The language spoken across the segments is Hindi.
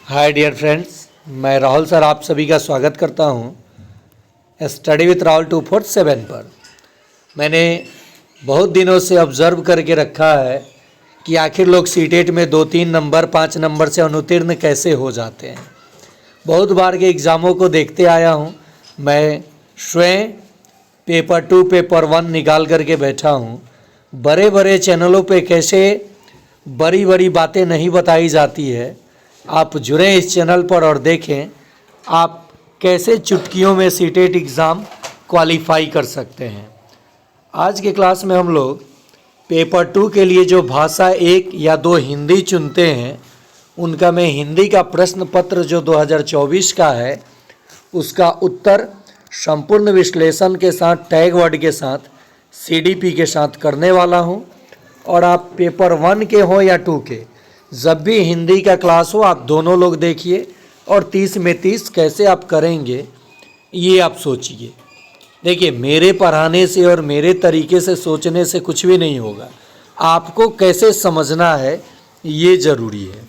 हाय डियर फ्रेंड्स, मैं राहुल सर आप सभी का स्वागत करता हूँ स्टडी विथ राहुल 247 पर। मैंने बहुत दिनों से ऑब्ज़र्व करके रखा है कि आखिर लोग सीटेट में 2-3 नंबर 5 नंबर से अनुत्तीर्ण कैसे हो जाते हैं। बहुत बार के एग्ज़ामों को देखते आया हूँ। मैं स्वयं पेपर 2 पेपर 1 निकाल करके बैठा हूँ। बड़े बड़े चैनलों पे कैसे बड़ी बड़ी बातें नहीं बताई जाती है। आप जुड़ें इस चैनल पर और देखें आप कैसे चुटकियों में सीटेट एग्ज़ाम क्वालिफाई कर सकते हैं। आज के क्लास में हम लोग पेपर 2 के लिए जो भाषा 1 या 2 हिंदी चुनते हैं, उनका मैं हिंदी का प्रश्न पत्र जो 2024 का है उसका उत्तर संपूर्ण विश्लेषण के साथ टैग वर्ड के साथ CDP के साथ करने वाला हूं। और आप पेपर 1 के हो या 2 के, जब भी हिंदी का क्लास हो आप दोनों लोग देखिए और 30 में 30 कैसे आप करेंगे ये आप सोचिए। देखिए, मेरे पढ़ाने से और मेरे तरीके से सोचने से कुछ भी नहीं होगा, आपको कैसे समझना है ये ज़रूरी है।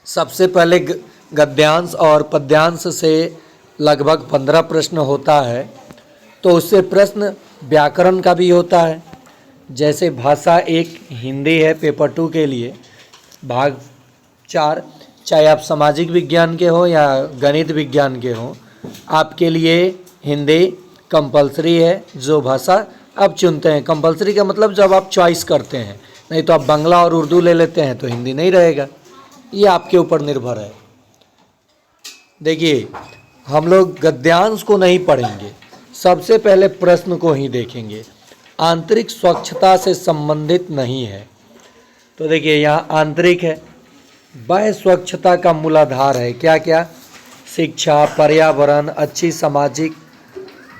सबसे पहले गद्यांश और पद्यांश से लगभग 15 प्रश्न होता है, तो उससे प्रश्न व्याकरण का भी होता है। जैसे भाषा 1 हिंदी है पेपर 2 के लिए, भाग 4 चाहे आप सामाजिक विज्ञान के हो या गणित विज्ञान के हो, आपके लिए हिंदी कंपलसरी है। जो भाषा आप चुनते हैं, कंपलसरी का मतलब जब आप चॉइस करते हैं, नहीं तो आप बांग्ला और उर्दू ले लेते हैं तो हिंदी नहीं रहेगा। ये आपके ऊपर निर्भर है। देखिए, हम लोग गद्यांश को नहीं पढ़ेंगे, सबसे पहले प्रश्न को ही देखेंगे। आंतरिक स्वच्छता से संबंधित नहीं है, तो देखिए यहाँ आंतरिक है। बाह्य स्वच्छता का मूलाधार है क्या क्या? शिक्षा, पर्यावरण, अच्छी सामाजिक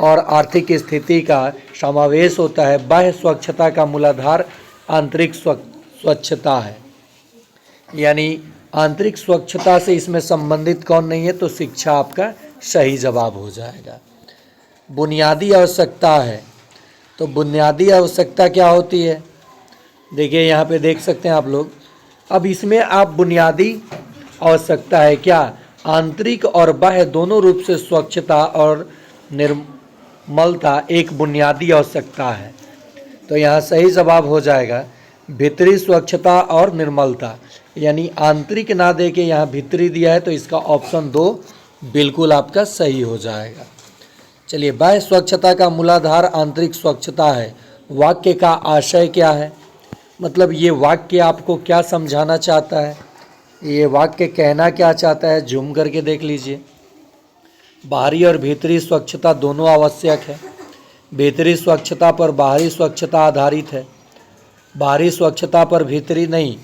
और आर्थिक स्थिति का समावेश होता है। बाह्य स्वच्छता का मूलाधार आंतरिक स्वच्छता है, यानी आंतरिक स्वच्छता से इसमें संबंधित कौन नहीं है, तो शिक्षा आपका सही जवाब हो जाएगा। बुनियादी आवश्यकता है, तो बुनियादी आवश्यकता क्या होती है? देखिए यहाँ पे देख सकते हैं आप लोग। अब इसमें आप बुनियादी आवश्यकता है क्या? आंतरिक और बाह्य दोनों रूप से स्वच्छता और निर्मलता एक बुनियादी आवश्यकता है, तो यहाँ सही जवाब हो जाएगा भीतरी स्वच्छता और निर्मलता। यानी आंतरिक ना दे के यहाँ भीतरी दिया है, तो इसका ऑप्शन 2 बिल्कुल आपका सही हो जाएगा। चलिए, बाह्य स्वच्छता का मूलाधार आंतरिक स्वच्छता है। वाक्य का आशय क्या है? मतलब ये वाक्य आपको क्या समझाना चाहता है, ये वाक्य कहना क्या चाहता है, जूम करके देख लीजिए। बाहरी और भीतरी स्वच्छता दोनों आवश्यक है। भीतरी स्वच्छता पर बाहरी स्वच्छता आधारित है, बाहरी स्वच्छता पर भीतरी नहीं,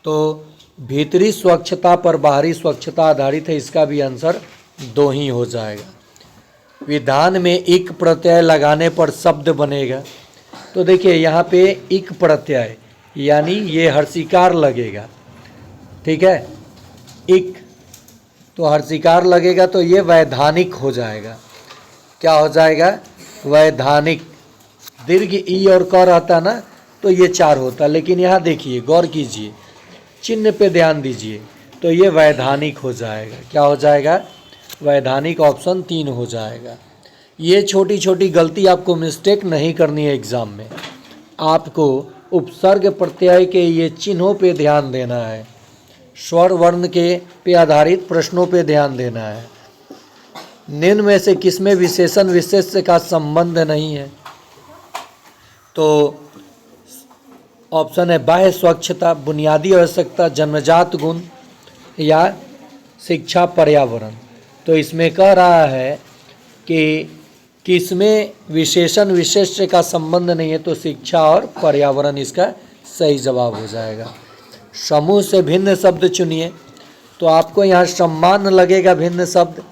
तो भीतरी स्वच्छता पर बाहरी स्वच्छता आधारित है। इसका भी आंसर 2 ही हो जाएगा। विधान में इक प्रत्यय लगाने पर शब्द बनेगा, तो देखिए यहाँ पे इक प्रत्यय यानी ये हर्षिकार लगेगा, ठीक है। इक तो हर्षिकार लगेगा, तो ये वैधानिक हो जाएगा। क्या हो जाएगा? वैधानिक। दीर्घ ई और क रहता ना, तो ये 4 होता, लेकिन यहाँ देखिए, गौर कीजिए, चिन्ह पे ध्यान दीजिए, तो ये वैधानिक हो जाएगा। क्या हो जाएगा? वैधानिक। ऑप्शन 3 हो जाएगा। ये छोटी छोटी गलती आपको मिस्टेक नहीं करनी है एग्ज़ाम में। आपको उपसर्ग प्रत्यय के ये चिन्हों पे ध्यान देना है, स्वर वर्ण के पे आधारित प्रश्नों पे ध्यान देना है। निम्न में से किसमें विशेषण विशेष्य का संबंध नहीं है? तो ऑप्शन है बाह्य स्वच्छता, बुनियादी आवश्यकता, जन्मजात गुण या शिक्षा, पर्यावरण। तो इसमें कह रहा है कि किसमें विशेषण विशेष्य का संबंध नहीं है, तो शिक्षा और पर्यावरण इसका सही जवाब हो जाएगा। समूह से भिन्न शब्द चुनिए, तो आपको यहाँ सम्मान लगेगा भिन्न शब्द।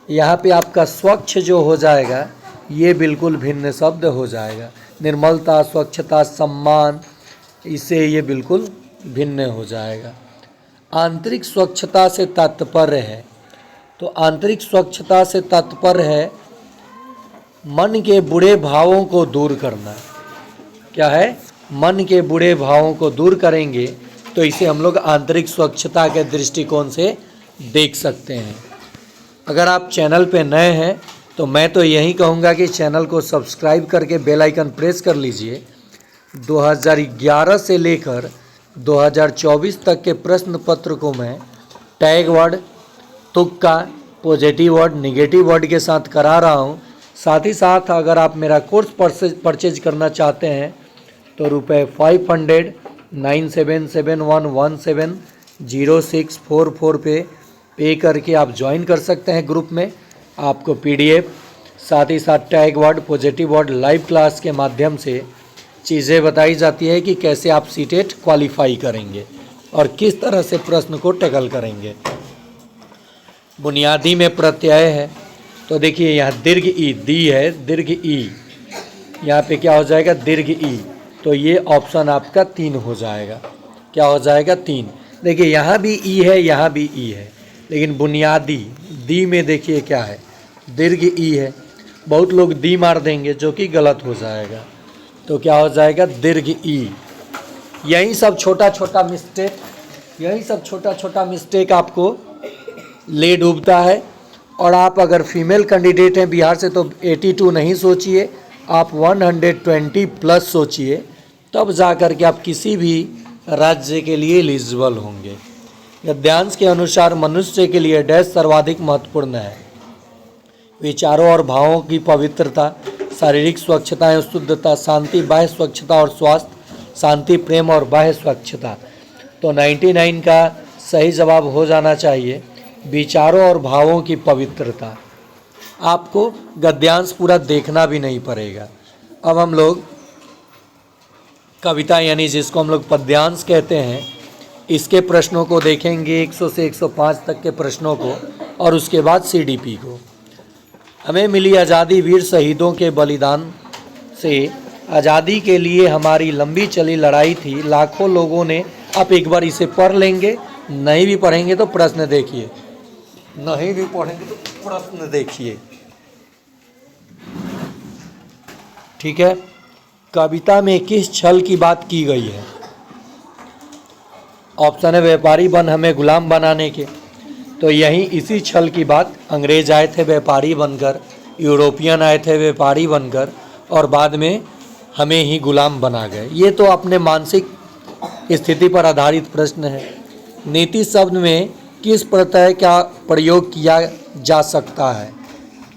यहाँ पे आपका स्वच्छ जो हो जाएगा ये बिल्कुल भिन्न शब्द हो जाएगा। निर्मलता, स्वच्छता, सम्मान, इससे ये बिल्कुल भिन्न हो जाएगा। आंतरिक स्वच्छता से तात्पर्य है, तो आंतरिक स्वच्छता से तात्पर्य है मन के बुरे भावों को दूर करना। क्या है? मन के बुरे भावों को दूर करेंगे तो इसे हम लोग आंतरिक स्वच्छता के दृष्टिकोण से देख सकते हैं। अगर आप चैनल पे नए हैं तो मैं तो यही कहूँगा कि चैनल को सब्सक्राइब करके बेल आइकन प्रेस कर लीजिए। 2011 से लेकर 2024 तक के प्रश्न पत्र को मैं टैग वर्ड, तुक्का, पॉजिटिव वर्ड, निगेटिव वर्ड के साथ करा रहा हूँ। साथ ही साथ अगर आप मेरा कोर्स परचेज करना चाहते हैं तो ₹500 9771170644 पे करके आप ज्वाइन कर सकते हैं ग्रुप में। आपको PDF साथ ही साथ tag word, positive word, live class के माध्यम से चीज़ें बताई जाती है कि कैसे आप सीटेट क्वालिफाई करेंगे और किस तरह से प्रश्न को टैकल करेंगे। बुनियादी में प्रत्यय है तो देखिए यहाँ दीर्घ ई, दी है दीर्घ ई, यहाँ पे क्या हो जाएगा दीर्घ ई, तो ये ऑप्शन आपका 3 हो जाएगा। क्या हो जाएगा 3। देखिए यहाँ भी ई है, यहाँ भी ई है, लेकिन बुनियादी दी में देखिए क्या है दीर्घ ई है। बहुत लोग दी मार देंगे जो कि गलत हो जाएगा, तो क्या हो जाएगा दीर्घ ई। यही सब छोटा छोटा मिस्टेक आपको ले डूबता है। और आप अगर फीमेल कैंडिडेट हैं बिहार से तो 82 नहीं सोचिए, आप 120 प्लस सोचिए, तब जा कर के आप किसी भी राज्य के लिए एलिजिबल होंगे। गद्यांश के अनुसार मनुष्य के लिए डैश सर्वाधिक महत्वपूर्ण है। विचारों और भावों की पवित्रता, शारीरिक स्वच्छता एवं शुद्धता, शांति, बाह्य स्वच्छता और स्वास्थ्य, शांति, प्रेम और बाह्य स्वच्छता। तो 99 का सही जवाब हो जाना चाहिए विचारों और भावों की पवित्रता। आपको गद्यांश पूरा देखना भी नहीं पड़ेगा। अब हम लोग कविता यानी जिसको हम लोग पद्यांश कहते हैं, इसके प्रश्नों को देखेंगे 100 से 105 तक के प्रश्नों को, और उसके बाद CDP को। हमें मिली आज़ादी वीर शहीदों के बलिदान से, आज़ादी के लिए हमारी लंबी चली लड़ाई थी, लाखों लोगों ने। आप एक बार इसे पढ़ लेंगे, नहीं भी पढ़ेंगे तो प्रश्न देखिए, नहीं भी पढ़ेंगे तो प्रश्न देखिए, ठीक है। कविता में किस छल की बात की गई है? ऑप्शन है व्यापारी बन हमें गुलाम बनाने के, तो यही इसी छल की बात, अंग्रेज आए थे व्यापारी बनकर, यूरोपियन आए थे व्यापारी बनकर, और बाद में हमें ही गुलाम बना गए। ये तो अपने मानसिक स्थिति पर आधारित प्रश्न है। नीति शब्द में किस प्रत्यय का प्रयोग किया जा सकता है?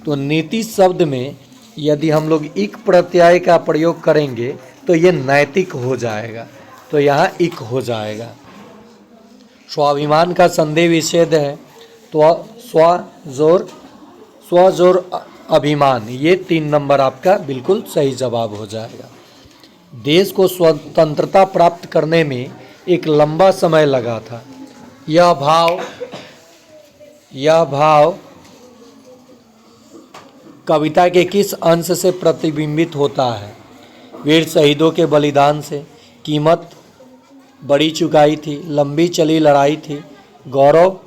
तो नीति शब्द में यदि हम लोग इक प्रत्यय का प्रयोग करेंगे तो ये नैतिक हो जाएगा, तो यहाँ इक हो जाएगा। स्वाभिमान का संदेह विच्छेद है तो स्वजोर अभिमान, ये 3 नंबर आपका बिल्कुल सही जवाब हो जाएगा। देश को स्वतंत्रता प्राप्त करने में एक लंबा समय लगा था। यह भाव कविता के किस अंश से प्रतिबिंबित होता है? वीर शहीदों के बलिदान से, कीमत बड़ी चुकाई थी, लंबी चली लड़ाई थी, गौरव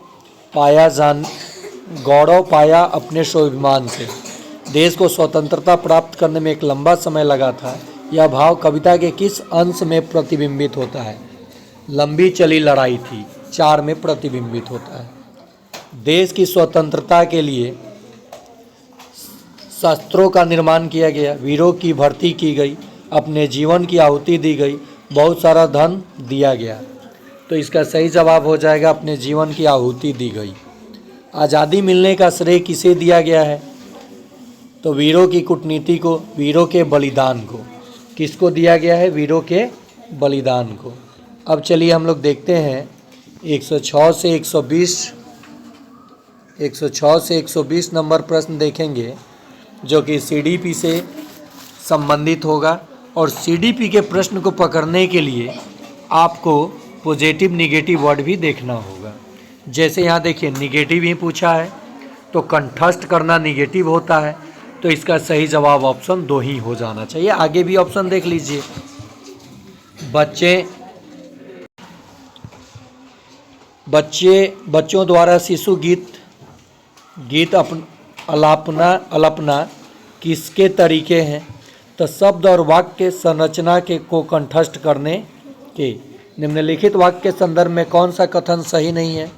पाया अपने स्वाभिमान से, देश को स्वतंत्रता प्राप्त करने में एक लंबा समय लगा था। यह भाव कविता के किस अंश में प्रतिबिंबित होता है? लंबी चली लड़ाई थी, 4 में प्रतिबिंबित होता है। देश की स्वतंत्रता के लिए शस्त्रों का निर्माण किया गया, वीरों की भर्ती की गई, अपने जीवन की आहुति दी गई, बहुत सारा धन दिया गया, तो इसका सही जवाब हो जाएगा अपने जीवन की आहुति दी गई। आज़ादी मिलने का श्रेय किसे दिया गया है? तो वीरों की कूटनीति को, वीरों के बलिदान को। किसको दिया गया है? वीरों के बलिदान को। अब चलिए हम लोग देखते हैं 106 से 120 नंबर प्रश्न देखेंगे जो कि CDP से संबंधित होगा। और CDP के प्रश्न को पकड़ने के लिए आपको पॉजिटिव निगेटिव वर्ड भी देखना होगा। जैसे यहाँ देखिए निगेटिव ही पूछा है, तो कंठस्थ करना निगेटिव होता है, तो इसका सही जवाब ऑप्शन 2 ही हो जाना चाहिए। आगे भी ऑप्शन देख लीजिए। बच्चों द्वारा शिशु गीत अलापना किसके तरीके हैं? तो शब्द और वाक्य संरचना को कंठस्थ करने के। निम्नलिखित वाक्य के संदर्भ में कौन सा कथन सही नहीं है?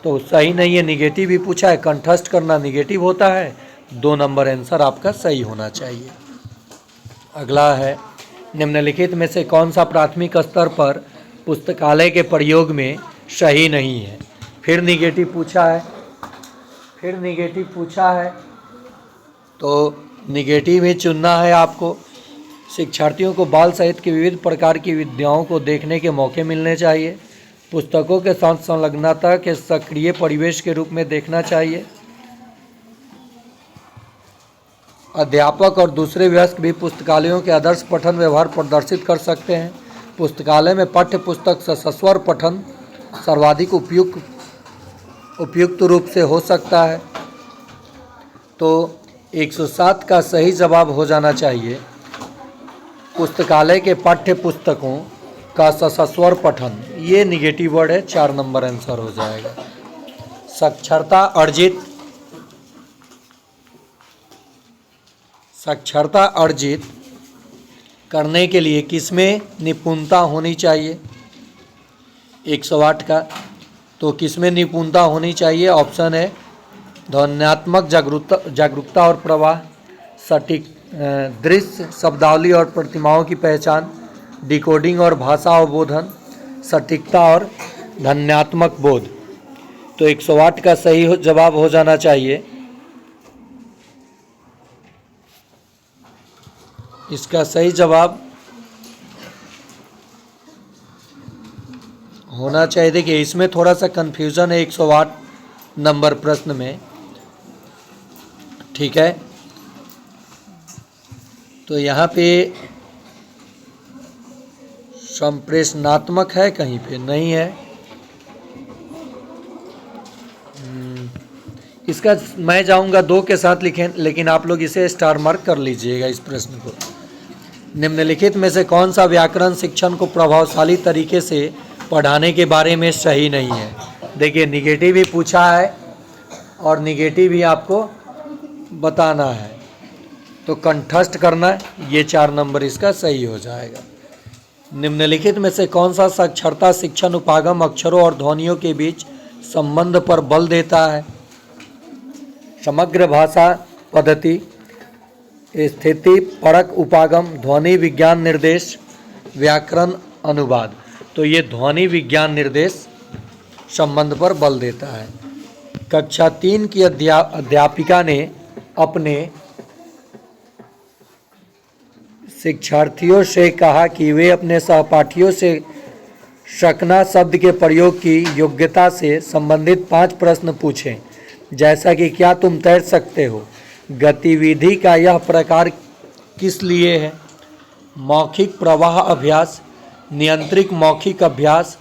तो सही नहीं है, निगेटिव ही पूछा है, कंठस्थ करना निगेटिव होता है। 2 नंबर आंसर आपका सही होना चाहिए। अगला है, निम्नलिखित में से कौन सा प्राथमिक स्तर पर पुस्तकालय के प्रयोग में सही नहीं है? फिर निगेटिव पूछा है, तो निगेटिव ही चुनना है आपको। शिक्षार्थियों को बाल साहित्य की विविध प्रकार की विधाओं को देखने के मौके मिलने चाहिए। पुस्तकों के साथ संलग्नता के सक्रिय परिवेश के रूप में देखना चाहिए। अध्यापक और दूसरे वयस्क भी पुस्तकालयों के आदर्श पठन व्यवहार प्रदर्शित कर सकते हैं। पुस्तकालय में पाठ्य पुस्तक सस्वर पठन सर्वाधिक उपयुक्त रूप से हो सकता है। तो 107 का सही जवाब हो जाना चाहिए, पुस्तकालय के पाठ्य पुस्तकों का सस्वर पठन। ये निगेटिव वर्ड है, 4 नंबर आंसर हो जाएगा। साक्षरता अर्जित करने के लिए किसमें निपुणता होनी चाहिए? 108 का, तो किसमें निपुणता होनी चाहिए? ऑप्शन है ध्वन्यात्मक जागरूकता और प्रवाह, सटीक दृश्य शब्दावली और प्रतिमाओं की पहचान, डिकोडिंग और भाषा अवबोधन, सटीकता और ध्वन्यात्मक बोध। तो 108 का सही जवाब हो जाना चाहिए, इसका सही जवाब होना चाहिए। देखिए इसमें थोड़ा सा कंफ्यूजन है 108 नंबर प्रश्न में, ठीक है। तो यहाँ पे संप्रेषणात्मक है, कहीं पे नहीं है। इसका मैं जाऊंगा 2 के साथ लिखें, लेकिन आप लोग इसे स्टार मार्क कर लीजिएगा इस प्रश्न को। निम्नलिखित में से कौन सा व्याकरण शिक्षण को प्रभावशाली तरीके से पढ़ाने के बारे में सही नहीं है? देखिए निगेटिव ही पूछा है और निगेटिव ही आपको बताना है, तो कंठस्थ करना है, ये 4 नंबर इसका सही हो जाएगा। निम्नलिखित में से कौन सा साक्षरता शिक्षण उपागम अक्षरों और ध्वनियों के बीच संबंध पर बल देता है? समग्र भाषा पद्धति, स्थिति परक उपागम, ध्वनि विज्ञान निर्देश, व्याकरण अनुवाद। तो ये ध्वनि विज्ञान निर्देश संबंध पर बल देता है। कक्षा 3 की अध्यापिका ने अपने शिक्षार्थियों से कहा कि वे अपने सहपाठियों से शकना शब्द के प्रयोग की योग्यता से संबंधित 5 प्रश्न पूछें, जैसा कि क्या तुम तैर सकते हो? गतिविधि का यह प्रकार किस लिए है? मौखिक प्रवाह अभ्यास, नियंत्रित मौखिक अभ्यास,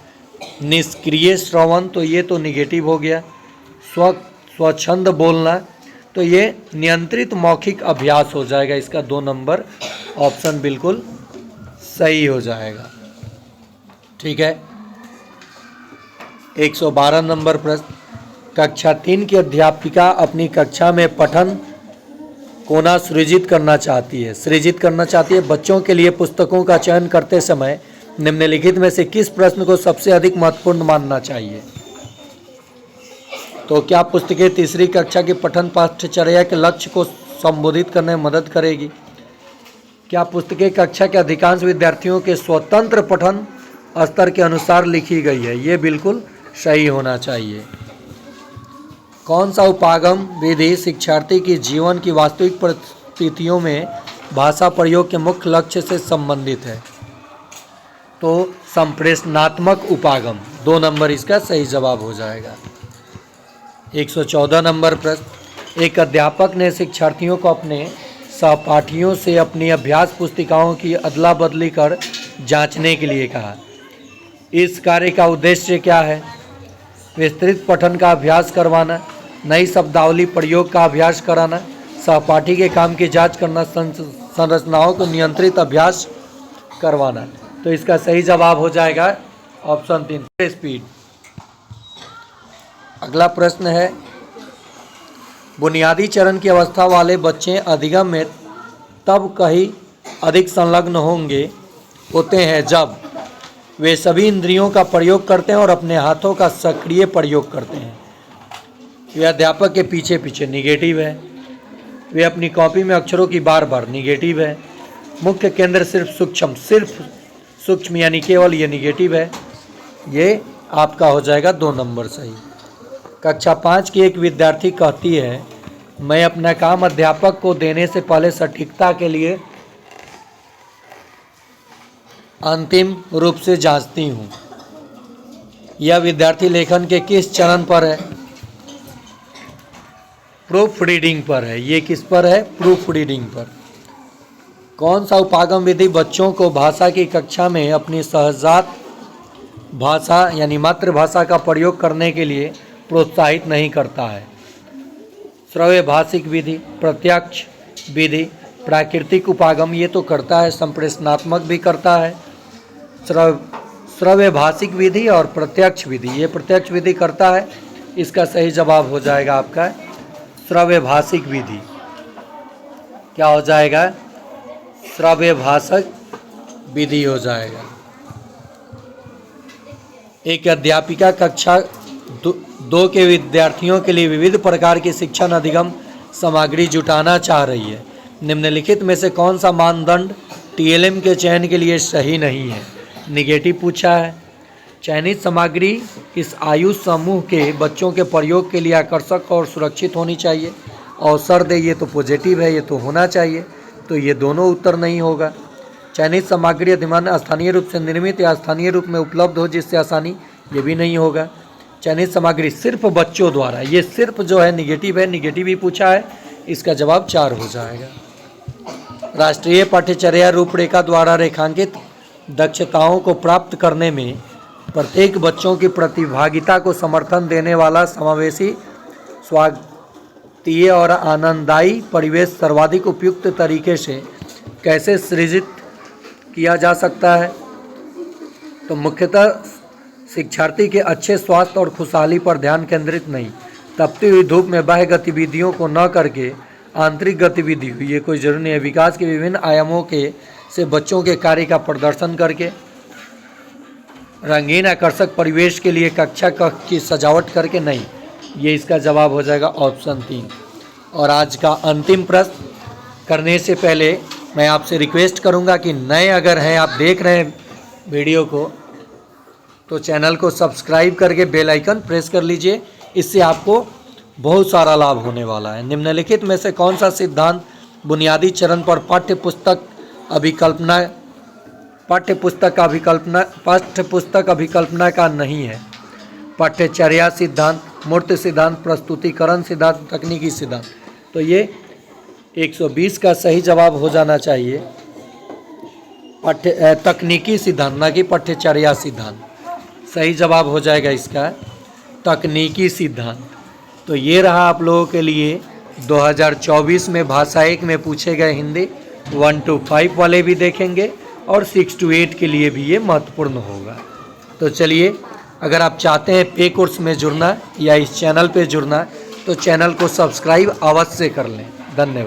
निष्क्रिय श्रवण, तो ये तो निगेटिव हो गया। स्वच्छंद बोलना, तो ये नियंत्रित मौखिक अभ्यास हो जाएगा। इसका 2 नंबर ऑप्शन बिल्कुल सही हो जाएगा, ठीक है। 112 नंबर प्रश्न, कक्षा 3 की अध्यापिका अपनी कक्षा में पठन कोना सृजित करना चाहती है। बच्चों के लिए पुस्तकों का चयन करते समय निम्नलिखित में से किस प्रश्न को सबसे अधिक महत्वपूर्ण मानना चाहिए? तो क्या पुस्तकें तीसरी कक्षा के पठन पाठ्यचर्या के लक्ष्य को संबोधित करने में मदद करेगी? क्या पुस्तकें कक्षा के अधिकांश विद्यार्थियों के स्वतंत्र पठन स्तर के अनुसार लिखी गई है? ये बिल्कुल सही होना चाहिए। कौन सा उपागम विधि शिक्षार्थी की जीवन की वास्तविक परिस्थितियों में भाषा प्रयोग के मुख्य लक्ष्य से संबंधित है? तो संप्रेषणात्मक उपागम, 2 नंबर इसका सही जवाब हो जाएगा। 114 नंबर प्रश्न, एक अध्यापक ने शिक्षार्थियों को अपने सहपाठियों से अपनी अभ्यास पुस्तिकाओं की अदला बदली कर जांचने के लिए कहा। इस कार्य का उद्देश्य क्या है? विस्तृत पठन का अभ्यास करवाना, नई शब्दावली प्रयोग का अभ्यास कराना, सहपाठी के काम की जांच करना, संरचनाओं को नियंत्रित अभ्यास करवाना। तो इसका सही जवाब हो जाएगा ऑप्शन 3, स्पीड। अगला प्रश्न है, बुनियादी चरण की अवस्था वाले बच्चे अधिगम में तब कहीं अधिक संलग्न होते हैं जब वे सभी इंद्रियों का प्रयोग करते हैं और अपने हाथों का सक्रिय प्रयोग करते हैं। वे अध्यापक के पीछे पीछे निगेटिव है। वे अपनी कॉपी में अक्षरों की बार बार निगेटिव है। मुख्य केंद्र सिर्फ सूक्ष्म यानी केवल ये निगेटिव है। ये आपका हो जाएगा 2 नंबर सही। कक्षा 5 की एक विद्यार्थी कहती है, मैं अपना काम अध्यापक को देने से पहले सटीकता के लिए अंतिम रूप से जांचती हूँ। यह विद्यार्थी लेखन के किस चरण पर है? प्रूफ रीडिंग पर है। ये किस पर है? प्रूफ रीडिंग पर। कौन सा उपागम विधि बच्चों को भाषा की कक्षा में अपनी सहजात भाषा यानी मातृभाषा का प्रयोग करने के लिए प्रोत्साहित नहीं करता है? श्रव्य भाषिक विधि, प्रत्यक्ष विधि, प्राकृतिक उपागम ये तो करता है, संप्रेषणात्मक भी करता है। श्रव्य भाषिक विधि और प्रत्यक्ष विधि, ये प्रत्यक्ष विधि करता है। इसका सही जवाब हो जाएगा आपका श्रव्य भाषिक विधि। क्या हो जाएगा? श्रव्य भाषक विधि हो जाएगा। एक अध्यापिका कक्षा 2 के विद्यार्थियों के लिए विविध प्रकार की शिक्षण अधिगम सामग्री जुटाना चाह रही है। निम्नलिखित में से कौन सा मानदंड टीएलएम के चयन के लिए सही नहीं है? निगेटिव पूछा है। चयनित सामग्री इस आयु समूह के बच्चों के प्रयोग के लिए आकर्षक और सुरक्षित होनी चाहिए। अवसर दे, ये तो पॉजिटिव है, ये तो होना चाहिए। तो ये दोनों उत्तर नहीं होगा। चयनित सामग्री अधिमान स्थानीय रूप से निर्मित या स्थानीय रूप में उपलब्ध हो जिससे आसानी, ये भी नहीं होगा। चयनित सामग्री सिर्फ बच्चों द्वारा, ये सिर्फ जो है निगेटिव है, निगेटिव ही पूछा है। इसका जवाब 4 हो जाएगा। राष्ट्रीय पाठ्यचर्या रूपरेखा द्वारा रेखांकित दक्षताओं को प्राप्त करने में प्रत्येक बच्चों की प्रतिभागिता को समर्थन देने वाला समावेशी, स्वागतीय और आनंददायी परिवेश सर्वाधिक उपयुक्त तरीके से कैसे सृजित किया जा सकता है? तो मुख्यतः शिक्षार्थी के अच्छे स्वास्थ्य और खुशहाली पर ध्यान केंद्रित नहीं, तपती हुई धूप में बाह्य गतिविधियों को न करके आंतरिक गतिविधि हुई, ये कोई जरूरी नहीं है। विकास के विभिन्न आयामों के से बच्चों के कार्य का प्रदर्शन करके, रंगीन आकर्षक परिवेश के लिए कक्षा कक्ष की सजावट करके नहीं। ये इसका जवाब हो जाएगा ऑप्शन 3। और आज का अंतिम प्रश्न करने से पहले मैं आपसे रिक्वेस्ट करूंगा कि नए अगर हैं, आप देख रहे हैं वीडियो को, तो चैनल को सब्सक्राइब करके बेल आइकन प्रेस कर लीजिए। इससे आपको बहुत सारा लाभ होने वाला है। निम्नलिखित में से कौन सा सिद्धांत बुनियादी चरण पर पाठ्यपुस्तक अभिकल्पना का नहीं है? पाठ्यचर्या सिद्धांत, मूर्त सिद्धांत, प्रस्तुतिकरण सिद्धांत, तकनीकी सिद्धांत। तो ये 120 का सही जवाब हो जाना चाहिए तकनीकी सिद्धांत, ना कि पाठ्यचर्या सिद्धांत। सही जवाब हो जाएगा इसका तकनीकी सिद्धांत। तो ये रहा आप लोगों के लिए 2024 में भाषा 1 में पूछे गए हिंदी 1 to 5 वाले भी देखेंगे और 6 to 8 के लिए भी ये महत्वपूर्ण होगा। तो चलिए, अगर आप चाहते हैं पे कोर्स में जुड़ना या इस चैनल पे जुड़ना, तो चैनल को सब्सक्राइब अवश्य कर लें। धन्यवाद।